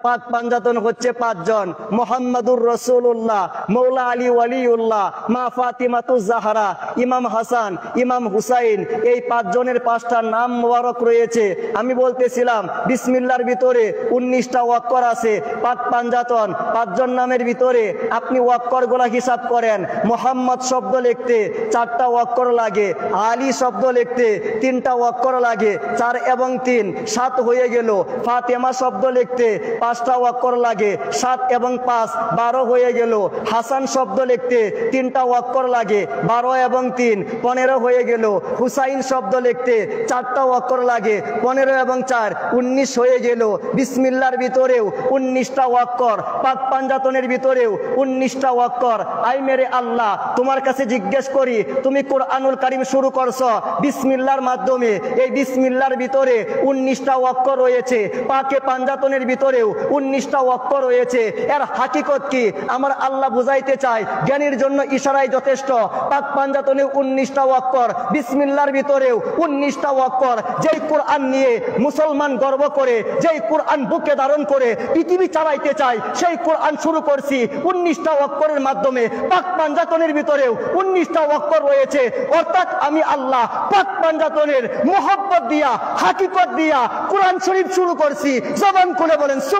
পাক পাঞ্জাতন হচ্ছে পাঁচজন: মুহাম্মাদুর রাসূলুল্লাহ, মৌলা আলী ওয়ালিউল্লাহ, মা ফাতিমাতুজ জাহরা, ইমাম হাসান, ইমাম হুসাইন। এই পাঁচজনের পাঁচটা নাম মোবারক রয়েছে। আমি বলতেছিলাম বিসমিল্লাহর ভিতরে 19টা ওয়াক্কর আছে। পাক পাঞ্জাতন পাঁচজন নামের ভিতরে আপনি ওয়াক্করগুলো হিসাব করেন। মুহাম্মদ শব্দ লিখতে 4টা ওয়াক্কর লাগে, আলী শব্দ লিখতে 3টা ওয়াক্কর লাগে, 4 এবং 3 7 হয়ে গেল। ফাতেমা শব্দ লিখতে 5টা ওয়াক্কর লাগে, 7 এবং 5 12 হয়ে গেল। হাসান শব্দ লিখতে 3টা ওয়াক্কর লাগে, 12 এবং 3 15 হয়ে গেল। হুসাইন শব্দ লিখতে 4টা ওয়াক্কর লাগে, 15 এবং 4 19 হয়ে গেল। বিসমিল্লাহর ভিতরেও 19টা ওয়াক্কর, পাক পাঞ্জাতনের ভিতরেও 19টা ওয়াক্কর। আই মেরে আল্লাহ, তোমার কাছে জিজ্ঞেস করি, তুমি কোরআনুল কারীম শুরু করছো বিসমিল্লাহর মাধ্যমে। এই বিসমিল্লাহর ভিতরে 19টা ওয়াক্কর রয়েছে। পাকে পাঞ্জাতনের ভিতরেও 19টা ওয়াক্কর রয়েছে। এর হাকিকত কি আমার আল্লাহ বুঝাইতে চায়। জ্ঞানীর জন্য ইশারাই যথেষ্ট। পাক পাঞ্জাতনে 19টা ওয়াক্কর, বিসমিল্লাহর ভিতরেও 19টা ওয়াক্কর। যেই কোরআন নিয়ে মুসলমান গর্ব করে, যেই কোরআন বুকে ধারণ করে পৃথিবী চালাইতে চায়, সেই কোরআন শুরু করছি 19টা ওয়াক্করের মাধ্যমে। পাক পাঞ্জাতনের ভিতরেও 19টা ওয়াক্কর রয়েছে। অর্থাৎ আমি আল্লাহ পাক পাঞ্জাতনের মোহব্বত দিয়া, হাকিকত দিয়া কোরআন শরীফ শুরু করছি। জবান খুলে বলেন সুবহানাল্লাহ।